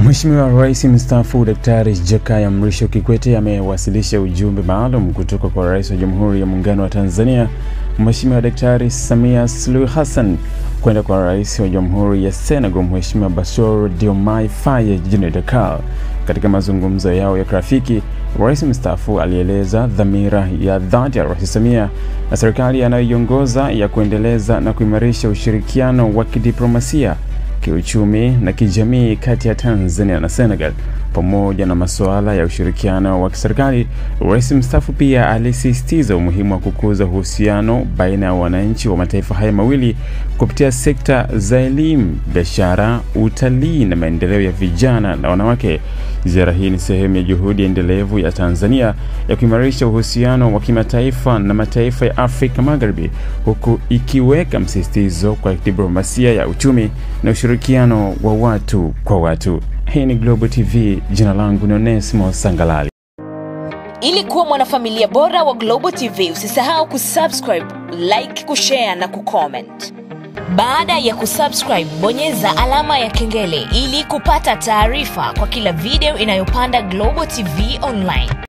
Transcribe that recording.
Mheshimiwa Rais mstaafu Daktari Jakaya Mrisho Kikwete amewasilisha ujumbe maalum kutoka kwa Rais wa Jamhuri ya Muungano wa Tanzania, Mheshimiwa Daktari Samia Suluhu Hassan, kwenda kwa Rais wa Jamhuri ya Senegal, Mheshimiwa Bassirou Diomaye Faye jijini Dakar. Katika mazungumzo yao ya kirafiki, Rais mstaafu alieleza dhamira ya dhati ya Rais Samia na serikali anayoiongoza ya kuendeleza na kuimarisha ushirikiano wa kidiplomasia, kiuchumi na kijamii kati ya Tanzania na Senegal. Pamoja na masuala ya ushirikiano wa kiserikali, Rais mstaafu pia alisisitiza umuhimu wa kukuza uhusiano baina ya wananchi wa mataifa haya mawili kupitia sekta za elimu, biashara, utalii na maendeleo ya vijana na wanawake. Ziara hii ni sehemu ya juhudi endelevu ya Tanzania ya kuimarisha uhusiano wa kimataifa na mataifa ya Afrika Magharibi, huku ikiweka msisitizo kwa diplomasia ya uchumi na ushirikiano wa watu kwa watu. Hii ni Global TV, jina langu ni Onesmo Sangalali. Ili kuwa mwanafamilia bora wa Global TV, usisahau kusubscribe, like, kushare na kucomment. Baada ya kusubscribe, bonyeza alama ya kengele ili kupata taarifa kwa kila video inayopanda Global TV Online.